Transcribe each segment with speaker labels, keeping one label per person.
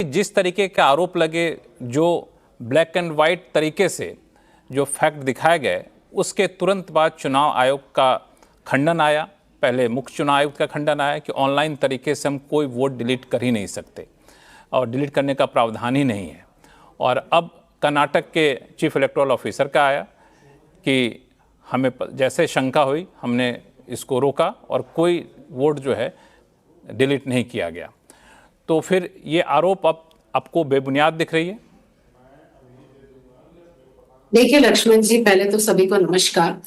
Speaker 1: जिस तरीके के आरोप लगे, जो ब्लैक एंड वाइट तरीके से जो फैक्ट दिखाए गए, उसके तुरंत बाद चुनाव आयोग का खंडन आया। पहले मुख्य चुनाव आयुक्त का खंडन आया कि ऑनलाइन तरीके से हम कोई वोट डिलीट कर ही नहीं सकते और डिलीट करने का प्रावधान ही नहीं है। और अब कर्नाटक के चीफ इलेक्टोरल ऑफिसर का आया कि हमें जैसे शंका हुई हमने इसको रोका और कोई वोट जो है डिलीट नहीं किया गया। तो फिर ये आरोप अब आपको बेबुनियाद दिख रही है?
Speaker 2: देखिए लक्ष्मण जी, पहले तो सभी को नमस्कार।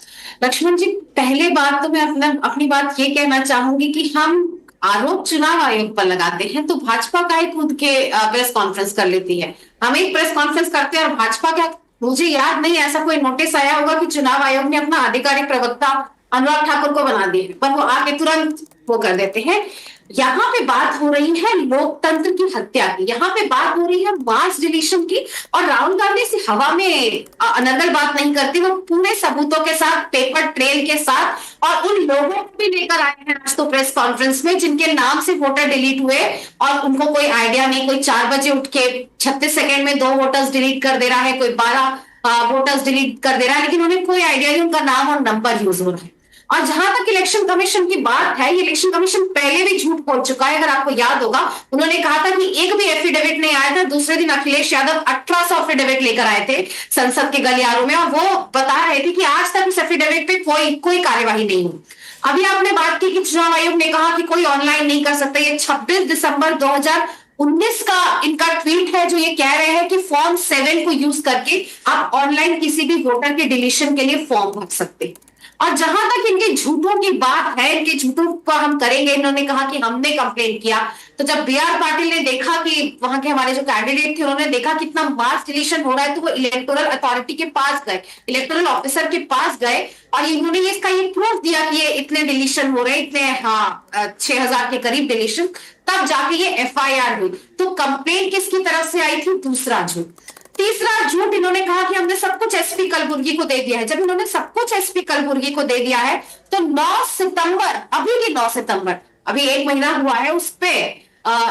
Speaker 2: लक्ष्मण जी, पहले बात तो मैं अपनी बात ये कहना चाहूंगी कि हम आरोप चुनाव आयोग पर लगाते हैं तो भाजपा का ही खुद के प्रेस कॉन्फ्रेंस कर लेती है। हम एक प्रेस कॉन्फ्रेंस करते हैं और भाजपा का, मुझे याद नहीं ऐसा कोई नोटिस आया होगा कि चुनाव आयोग ने अपना आधिकारिक प्रवक्ता अनुराग ठाकुर को बना दिया, पर वो आके तुरंत वो कर देते हैं। यहाँ पे बात हो रही है लोकतंत्र की हत्या की, यहाँ पे बात हो रही है मास डिलीशन की। और राहुल गांधी से हवा में अनर्गल बात नहीं करती, वो पूरे सबूतों के साथ, पेपर ट्रेल के साथ, और उन लोगों को भी लेकर आए हैं आज तो प्रेस कॉन्फ्रेंस में जिनके नाम से वोटर डिलीट हुए और उनको कोई आइडिया नहीं। कोई 4 बजे उठ के 36 सेकेंड में 2 वोटर्स डिलीट कर दे रहा है, कोई 12 वोटर्स डिलीट कर दे रहा है, लेकिन उन्हें कोई आइडिया नहीं उनका नाम और नंबर यूज हो रहा है। और जहां तक इलेक्शन कमीशन की बात है, ये इलेक्शन कमीशन पहले भी झूठ बोल चुका है। अगर आपको याद होगा, उन्होंने कहा था कि एक भी एफिडेविट नहीं आया था। दूसरे दिन अखिलेश यादव 1800 एफिडेविट लेकर आए थे संसद के गलियारों में, और वो बता रहे थे कि आज तक इस एफिडेविट पे कोई कार्यवाही नहीं हुई। अभी आपने बात की कि चुनाव आयोग ने कहा कि कोई ऑनलाइन नहीं कर सकता। ये 26 दिसंबर 2019 का इनका ट्वीट है जो ये कह रहे हैं कि फॉर्म 7 को यूज करके आप ऑनलाइन किसी भी वोटर के डिलीशन के लिए फॉर्म भर सकते हैं। और जहां तक इनके झूठों की बात है, इनके झूठों पर हम करेंगे। इन्होंने कहा कि हमने कंप्लेन किया, तो जब बी.आर. पाटिल ने देखा कि वहां के हमारे जो कैंडिडेट थे, उन्होंने देखा कितना मास डिलीशन हो रहा है, तो वो इलेक्टोरल अथॉरिटी के पास गए, इलेक्टोरल ऑफिसर के पास गए, और इन्होंने इसका ये प्रूफ दिया कि ये इतने डिलीशन हो रहे हैं, इतने 6000 के करीब डिलीशन। तब जाके ये एफआईआर हुई। तो कंप्लेन किसकी तरफ से आई थी? दूसरा झूठ। तीसरा झूठ, इन्होंने कहा कि हमने सब कुछ एसपी कलबुर्गी को दे दिया है। जब इन्होंने सब कुछ एसपी कलबुर्गी को दे दिया है तो 9 सितंबर, अभी के 9 सितंबर, अभी 1 महीना हुआ है, उस पे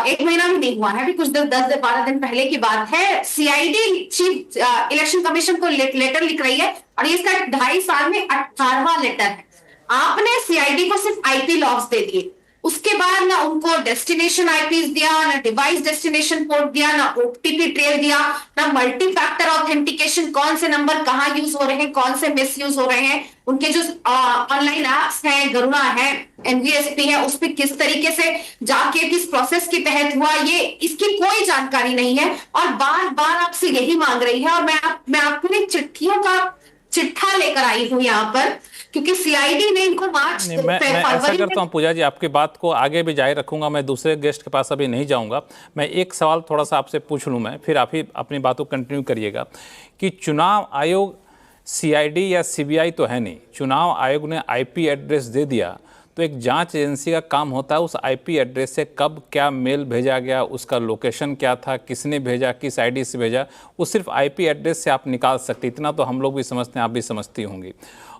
Speaker 2: 1 महीना भी नहीं हुआ है, अभी कुछ दिन 10-12 दिन पहले की बात है, सीआईडी चीफ इलेक्शन कमीशन को लेटर लिख रही है, और ये इसका 2.5 साल में 18वां लेटर है। आपने सीआईडी को सिर्फ आईपी लॉग्स दे दिए, उसके बाद ना उनको डेस्टिनेशन आईपीस दिया, ना डिवाइस डेस्टिनेशन पोर्ट दिया, ना ओटीपी ट्रेल दिया, ना मल्टी फैक्टर ऑथेंटिकेशन, कौन से नंबर कहाँ यूज हो रहे हैं, कौन से मिस यूज हो रहे हैं, उनके जो ऑनलाइन एप्स हैं, गरुड़ा है, एनवीएसपी है, उस पर किस तरीके से जाके किस प्रोसेस के तहत हुआ, ये इसकी कोई जानकारी नहीं है। और बार बार आपसे यही मांग रही है। और मैं आपके लिए चिट्ठियों का चिट्ठा लेकर आई हूँ यहाँ पर, क्योंकि सीआईडी ने इनको मार्च
Speaker 1: मैं ऐसा करता हूँ पूजा जी, आपकी बात को आगे भी जारी रखूंगा, मैं दूसरे गेस्ट के पास अभी नहीं जाऊंगा। मैं एक सवाल थोड़ा सा आपसे पूछ लूँ, मैं फिर आप ही अपनी बातों को कंटिन्यू करिएगा कि चुनाव आयोग सीआईडी या सीबीआई तो है नहीं, चुनाव आयोग ने आईपी एड्रेस दे दिया, तो एक जांच एजेंसी का काम होता है उस आईपी एड्रेस से कब क्या मेल भेजा गया, उसका लोकेशन क्या था, किसने भेजा, किस आईडी से भेजा, वो सिर्फ आईपी एड्रेस से आप निकाल सकते। इतना तो हम लोग भी समझते हैं, आप भी समझती होंगी।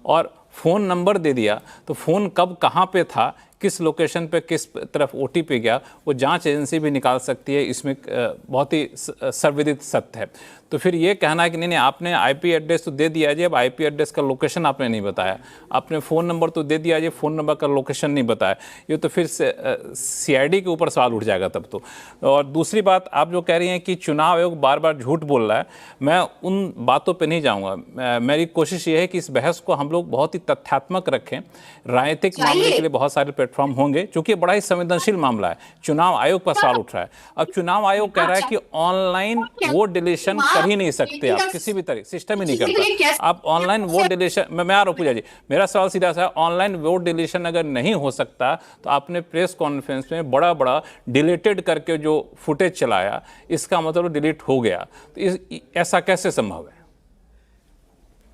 Speaker 1: और फ़ोन नंबर दे दिया, तो फ़ोन कब कहाँ पे था, किस लोकेशन पे किस तरफ ओटीपी गया, वो जांच एजेंसी भी निकाल सकती है। इसमें बहुत ही सर्वविदित सत्य है। तो फिर ये कहना है कि नहीं आपने आईपी एड्रेस तो दे दिया जी, अब आईपी एड्रेस का लोकेशन आपने नहीं बताया, आपने फ़ोन नंबर तो दे दिया जी, फ़ोन नंबर का लोकेशन नहीं बताया, ये तो फिर सीआईडी के ऊपर सवाल उठ जाएगा तब तो। और दूसरी बात, आप जो कह रही हैं कि चुनाव आयोग बार बार झूठ बोल रहा है, मैं उन बातों पर नहीं जाऊँगा। मेरी कोशिश ये है कि इस बहस को हम लोग बहुत ही तथ्यात्मक रखें। राजनीतिक मामले के लिए बहुत सारे प्लेटफॉर्म होंगे, क्योंकि बड़ा ही संवेदनशील मामला है। चुनाव आयोग पर सवाल उठ रहा है। अब चुनाव आयोग कह रहा है कि ऑनलाइन वोट डिलीशन कर ही नहीं सकते आप, किसी भी तरह सिस्टम ही नहीं करता आप ऑनलाइन वोट डिलीशन। मैं आ रहा हूं पूजा जी, मेरा सवाल सीधा सा है, ऑनलाइन वोट डिलीशन अगर नहीं हो सकता तो आपने प्रेस कॉन्फ्रेंस में बड़ा बड़ा डिलीटेड करके जो फुटेज चलाया, इसका मतलब डिलीट हो गया, तो ऐसा कैसे संभव है?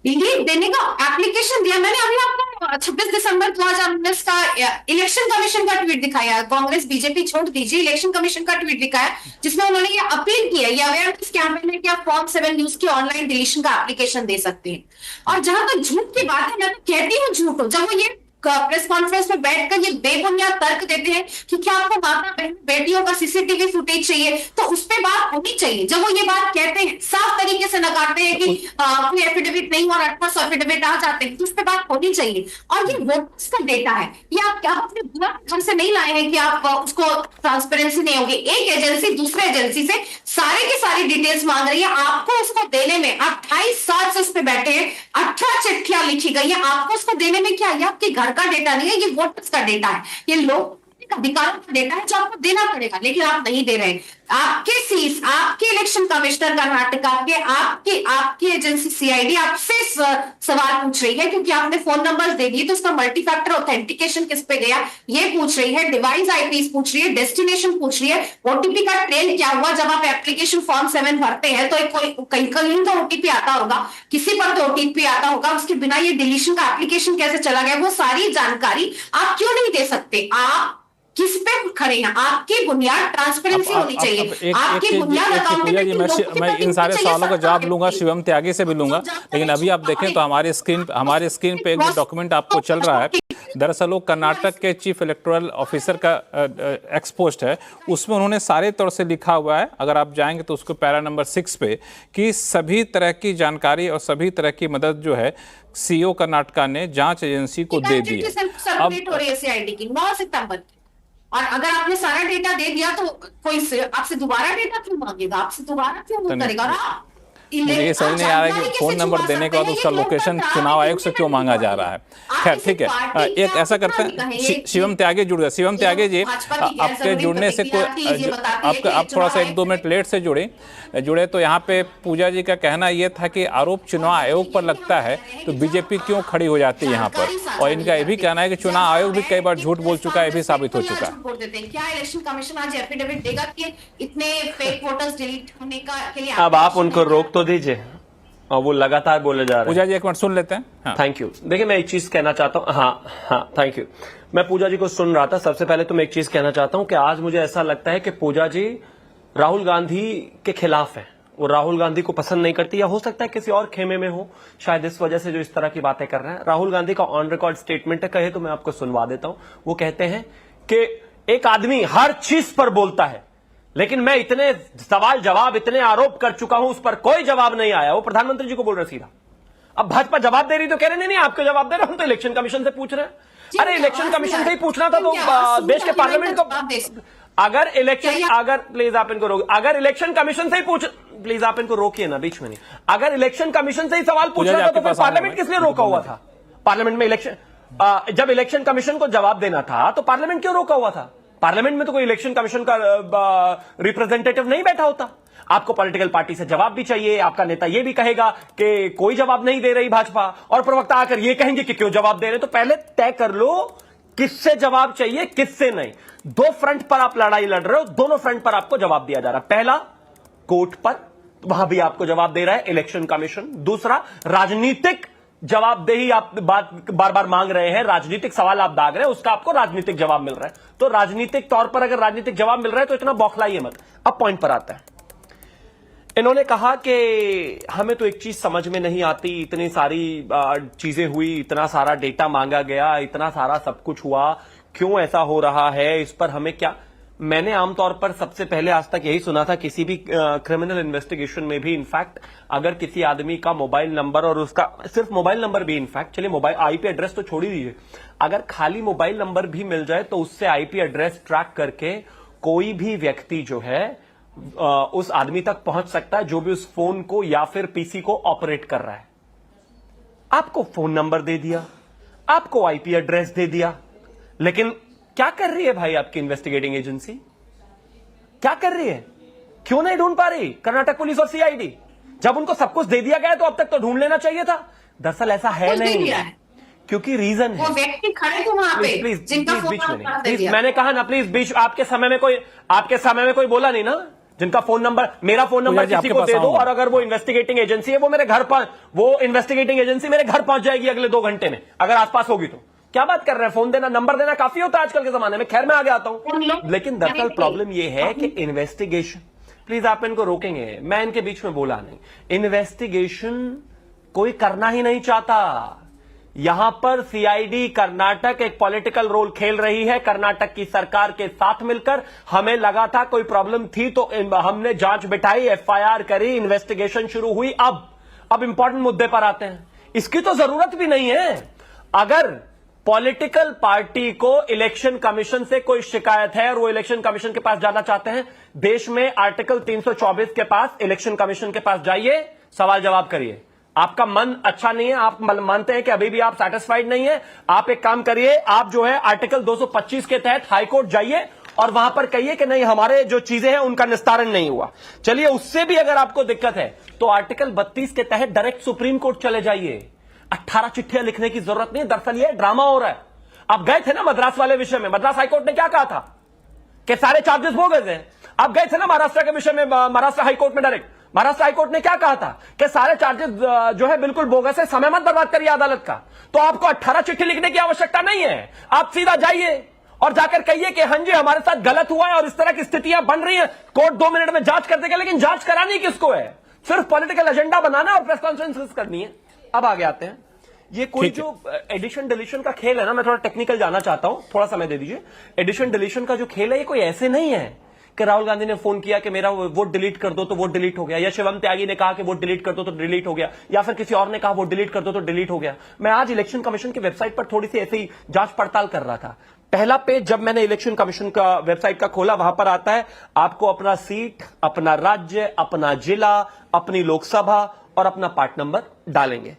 Speaker 2: डिलीट देने का एप्लीकेशन दिया मैंने। अभी आपको 26 दिसंबर 2019 का इलेक्शन कमीशन का ट्वीट दिखाया, कांग्रेस बीजेपी छोड़ दीजिए, इलेक्शन कमीशन का ट्वीट दिखाया, जिसमें उन्होंने ये अपील की है, ये अवेयरनेस कैंपेन है कि आप फॉर्म 7 न्यूज की ऑनलाइन डिलीशन का एप्लीकेशन दे सकते हैं। और जहां तक झूठ की बात है, मैं तो कहती हूँ झूठ हो, जब वो ये प्रेस कॉन्फ्रेंस में बैठकर ये बेबुनियाद तर्क देते हैं कि क्या आपको माता बहन बेटियों का सीसीटीवी फुटेज चाहिए, तो उस पर बात होनी चाहिए। जब वो ये बात कहते हैं, साफ तरीके से नकारते हैं कि कोई एफिडेविट नहीं और 1800 एफिडेविट आ जाते हैं, तो उस पर बात होनी चाहिए। और ये वोटर्स का डेटा है, ये आप क्या अपने बुरा ढंग से नहीं लाए हैं कि आप उसको ट्रांसपेरेंसी नहीं होगी। एक एजेंसी दूसरे एजेंसी से सारे की सारी डिटेल्स मांग रही है, आपको उसको देने में आप 28 साल से उस पर बैठे हैं, 18 चिट्ठियां लिखी गई है, आपको उसको देने में क्या है? आपके घर का डेटा नहीं है, ये वोटर्स का डेटा है, ये लोग अधिकारों का डेटा है जो आपको देना पड़ेगा, लेकिन आप नहीं दे रहे हैं। आपके सीस, आपके इलेक्शन कमिश्नर कर्नाटका के, आपकी एजेंसी सीआईडी आपसे सवाल पूछ रही है क्योंकि आपने फोन नंबर्स दे दिए, तो उसका मल्टी फैक्टर ऑथेंटिकेशन किस पे गया ये पूछ रही है, डिवाइस आईपीस पूछ रही है, डेस्टिनेशन पूछ रही है, ओटीपी का ट्रेल क्या हुआ। जब आप एप्लीकेशन फॉर्म 7 भरते हैं तो कहीं कहीं तो ओटीपी आता होगा, किसी पर तो ओटीपी आता होगा, उसके बिना ये डिलीशन का एप्लीकेशन कैसे चला गया, वो सारी जानकारी आप क्यों नहीं दे सकते? आप किस पे खड़े हैं? आपकी बुनियाद ट्रांसपेरेंसी होनी चाहिए, आपकी बुनियाद अकाउंटेबिलिटी।
Speaker 1: मैं इन सारे सवालों का जवाब लूंगा, शिवम त्यागी से भी लूंगा, लेकिन अभी आप देखें तो हमारे स्क्रीन पे एक डॉक्यूमेंट आपको चल रहा है। दरअसल वो कर्नाटक के चीफ इलेक्टोरल ऑफिसर का एक्सपोस्ट है, उसमें उन्होंने सारे तौर से लिखा हुआ है, अगर आप जाएंगे तो उसको पैरा नंबर 6 पे, कि सभी तरह की जानकारी और सभी तरह की मदद जो है सीईओ कर्नाटका ने जांच एजेंसी को दे दी है।
Speaker 2: अब हो रही है सीआईडी की 9 सितंबर, और अगर आपने सारा डेटा दे दिया तो कोई आपसे दोबारा डेटा क्यों मांगेगा, आपसे दोबारा क्यों करेगा?
Speaker 1: मुझे ये समझ नहीं आ रहा है कि फोन नंबर देने के बाद उसका लोकेशन चुनाव आयोग से क्यों मांगा जा रहा है। खैर ठीक है, एक ऐसा करते हैं, शिवम त्यागी जुड़ गए। शिवम त्यागी जी, आपके जुड़ने से कोई आप थोड़ा सा 1-2 मिनट लेट से जुड़े तो यहाँ पे पूजा जी का कहना ये था कि आरोप चुनाव आयोग पर लगता है तो बीजेपी क्यों खड़ी हो जाती है यहाँ पर, और इनका ये भी कहना है कि चुनाव आयोग भी कई बार झूठ बोल चुका है, ये भी साबित हो चुका है।
Speaker 2: क्या इलेक्शन कमीशन आज एफिडेविट देगा कि इतने फेक वोटर्स डिलीट होने के लिए?
Speaker 3: अब आप उनको रोक तो दीजिए, और वो लगातार बोले जा रहे हैं।
Speaker 1: पूजा जी एक मिनट सुन लेते हैं। हाँ।
Speaker 3: Thank you. देखिए मैं एक चीज कहना चाहता हूँ। हाँ थैंक यू। मैं पूजा जी को सुन रहा था। सबसे पहले तो मैं एक चीज कहना चाहता हूँ कि आज मुझे ऐसा लगता है कि पूजा जी राहुल गांधी के खिलाफ है। वो राहुल गांधी को पसंद नहीं करती, या हो सकता है किसी और खेमे में हो, शायद इस वजह से जो इस तरह की बातें कर रहे हैं। राहुल गांधी का ऑन रिकॉर्ड स्टेटमेंट है, कहे तो मैं आपको सुनवा देता हूं। वो कहते हैं कि एक आदमी हर चीज पर बोलता है, लेकिन मैं इतने सवाल जवाब, इतने आरोप कर चुका हूं, उस पर कोई जवाब नहीं आया। वो प्रधानमंत्री जी को बोल रहे सीधा। अब भाजपा जवाब दे रही तो कह रहे नहीं आपको जवाब दे रहा हूं, तो इलेक्शन कमीशन से पूछ रहे हैं। अरे इलेक्शन कमीशन से ही पूछना था तो देश के पार्लियामेंट को। अगर प्लीज आप इनको रोक, अगर इलेक्शन कमीशन से ही पूछ, प्लीज आप इनको रोकिए ना, बीच में नहीं। अगर इलेक्शन कमीशन से ही सवाल पूछना था तो फिर पार्लियामेंट किस लिए रोका हुआ था? पार्लियामेंट में इलेक्शन, जब इलेक्शन कमीशन को जवाब देना था तो पार्लियामेंट क्यों रोका हुआ था? पार्लियामेंट में तो कोई इलेक्शन कमीशन का रिप्रेजेंटेटिव नहीं बैठा होता। आपको पॉलिटिकल पार्टी से जवाब भी चाहिए। आपका नेता यह भी कहेगा कि कोई जवाब नहीं दे रही भाजपा, और प्रवक्ता आकर यह कहेंगे कि क्यों जवाब दे रहे। तो पहले तय कर लो किससे जवाब चाहिए, किससे नहीं। 2 फ्रंट पर आप लड़ाई लड़ रहे हो, दोनों फ्रंट पर आपको जवाब दिया जा रहा है। पहला कोर्ट पर, वहां भी आपको जवाब दे रहा है इलेक्शन कमीशन। दूसरा राजनीतिक जवाबदेही आप बार बार मांग रहे हैं, राजनीतिक सवाल आप दाग रहे हैं, उसका आपको राजनीतिक जवाब मिल रहा है। तो राजनीतिक तौर पर अगर राजनीतिक जवाब मिल रहा है तो इतना बौखलाइए मत। अब पॉइंट पर आता है। इन्होंने कहा कि हमें तो एक चीज समझ में नहीं आती, इतनी सारी चीजें हुई, इतना सारा डेटा मांगा गया, इतना सारा सब कुछ हुआ, क्यों ऐसा हो रहा है, इस पर हमें क्या। मैंने आमतौर पर सबसे पहले आज तक यही सुना था, किसी भी क्रिमिनल इन्वेस्टिगेशन में भी इनफैक्ट अगर किसी आदमी का मोबाइल नंबर, और उसका सिर्फ मोबाइल नंबर भी, इनफैक्ट चलिए मोबाइल आईपी एड्रेस तो छोड़ ही दीजिए, अगर खाली मोबाइल नंबर भी मिल जाए तो उससे आईपी एड्रेस ट्रैक करके कोई भी व्यक्ति जो है उस आदमी तक पहुंच सकता है जो भी उस फोन को या फिर पीसी को ऑपरेट कर रहा है। आपको फोन नंबर दे दिया, आपको आईपी एड्रेस दे दिया, लेकिन क्या कर रही है भाई आपकी इन्वेस्टिगेटिंग एजेंसी? क्या कर रही है? क्यों नहीं ढूंढ पा रही कर्नाटक पुलिस और सीआईडी? जब उनको सब कुछ दे दिया गया तो अब तक तो ढूंढ लेना चाहिए था। दरअसल ऐसा है नहीं, क्योंकि रीजन है।
Speaker 2: वो व्यक्ति खड़े थे वहां पे,
Speaker 3: प्लीज बीच में नहीं, प्लीज मैंने कहा ना, प्लीज बीच, आपके समय में कोई बोला नहीं ना, जिनका फोन नंबर, मेरा फोन नंबर किसी को दे दो, और अगर वो इन्वेस्टिगेटिंग एजेंसी है, वो मेरे घर पर, वो इन्वेस्टिगेटिंग एजेंसी मेरे घर पहुंच जाएगी अगले 2 घंटे में, अगर आसपास होगी तो। क्या बात कर रहे हैं? फोन देना, नंबर देना काफी होता है आजकल के जमाने में। खैर मैं आगे आता हूं, लेकिन दरअसल प्रॉब्लम यह है कि इन्वेस्टिगेशन, प्लीज आप इनको रोकेंगे, मैं इनके बीच में बोला नहीं, इन्वेस्टिगेशन कोई करना ही नहीं चाहता। यहां पर सीआईडी कर्नाटक एक पॉलिटिकल रोल खेल रही है कर्नाटक की सरकार के साथ मिलकर। हमें लगा था कोई प्रॉब्लम थी तो हमने जांच बिठाई, एफआईआर करी, इन्वेस्टिगेशन शुरू हुई। अब इंपॉर्टेंट मुद्दे पर आते हैं। इसकी तो जरूरत भी नहीं है। अगर पॉलिटिकल पार्टी को इलेक्शन कमीशन से कोई शिकायत है और वो इलेक्शन कमीशन के पास जाना चाहते हैं, देश में आर्टिकल 324 के पास इलेक्शन कमीशन के पास जाइए, सवाल जवाब करिए। आपका मन अच्छा नहीं है, आप मानते हैं कि अभी भी आप सेटिस्फाइड नहीं है, आप एक काम करिए, आप जो है आर्टिकल 225 के तहत हाईकोर्ट जाइए और वहां पर कहिए कि नहीं, हमारे जो चीजें हैं उनका निस्तारण नहीं हुआ। चलिए, उससे भी अगर आपको दिक्कत है तो आर्टिकल 32 के तहत डायरेक्ट सुप्रीम कोर्ट चले जाइए। 18 चिट्ठियां लिखने की जरूरत नहीं है। दरअसल ये ड्रामा हो रहा है। आप गए थे ना मद्रास वाले विषय में, मद्रास हाईकोर्ट ने क्या कहा था कि सारे चार्जेस बोगस हैं। आप गए थे ना महाराष्ट्र के विषय में, महाराष्ट्र हाईकोर्ट में डायरेक्ट महाराष्ट्र हाईकोर्ट ने क्या कहा था कि सारे चार्जेस जो है बिल्कुल बोगस है, समय मत बर्बाद करिए अदालत का। तो आपको 18 चिट्ठी लिखने की आवश्यकता नहीं है। आप सीधा जाइए और जाकर कहिए कि हां जी, हमारे साथ गलत हुआ है और इस तरह की स्थितियां बन रही हैं। कोर्ट 2 मिनट में जांच कर देगा, लेकिन जांच करानी किसको है? सिर्फ पॉलिटिकल एजेंडा बनाना और प्रेस कॉन्फ्रेंस करनी है। अब आगे आते हैं। ये कोई जो एडिशन डिलीशन का खेल है ना, मैं थोड़ा टेक्निकल जाना चाहता हूं, थोड़ा समय दे दीजिए। एडिशन डिलीशन का जो खेल है, ये कोई ऐसे नहीं है कि राहुल गांधी ने फोन किया कि मेरा वोट डिलीट कर दो तो वोट डिलीट हो गया, या शिवम त्यागी ने कहा कि वोट डिलीट कर दो तो डिलीट हो गया, या फिर किसी और ने कहा वोट डिलीट कर दो तो डिलीट हो गया। मैं आज इलेक्शन कमीशन की वेबसाइट पर थोड़ी सी ऐसे ही जांच पड़ताल कर रहा था। पहला पेज जब मैंने इलेक्शन कमीशन का वेबसाइट का खोला, वहां पर आता है आपको अपना सीट, अपना राज्य, अपना जिला, अपनी लोकसभा और अपना पार्ट नंबर डालेंगे।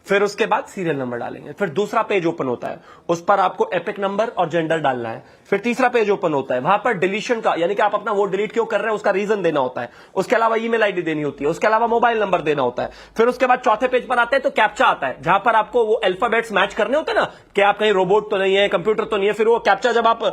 Speaker 3: फिर उसके बाद सीरियल नंबर डालेंगे। फिर दूसरा पेज ओपन होता है, उस पर आपको एपिक नंबर और जेंडर डालना है। फिर तीसरा पेज ओपन होता है, वहां पर डिलीशन का, यानी कि आप अपना वोट डिलीट क्यों कर रहे हैं उसका रीजन देना होता है। उसके अलावा ईमेल आईडी देनी होती है, उसके अलावा मोबाइल नंबर देना होता है। फिर उसके बाद चौथे पेज पर आते हैं तो कैप्चा आता है, जहां पर आपको वो अल्फाबेट्स मैच करने होते हैं ना, कि आप कहीं रोबोट तो नहीं है, कंप्यूटर तो नहीं है। फिर वो कैप्चा जब आप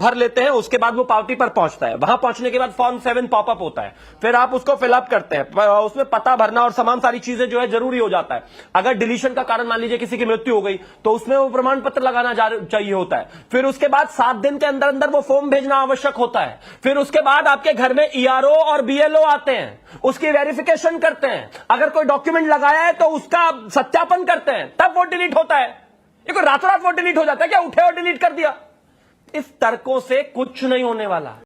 Speaker 3: भर लेते हैं, उसके बाद वो पावती पर पहुंचता है। वहां पहुंचने के बाद फॉर्म 7 पॉपअप होता है, फिर आप उसको फिलअप करते हैं। उसमें पता भरना और तमाम सारी चीजें जो है जरूरी हो जाता है। अगर डिलीशन का कारण मान लीजिए किसी की मृत्यु हो गई तो उसमें वो प्रमाण पत्र लगाना चाहिए होता है। फिर उसके बाद 7 दिन के अंदर अंदर वो फॉर्म भेजना आवश्यक होता है। फिर उसके बाद आपके घर में ईआरओ और बीएलओ आते हैं, उसकी वेरिफिकेशन करते हैं। अगर कोई डॉक्यूमेंट लगाया है तो उसका सत्यापन करते हैं, तब वोट डिलीट होता है। ये कोई रातों रात वोट डिलीट हो जाता है क्या? उठे और डिलीट कर दिया। इस तर्कों से कुछ नहीं होने वाला।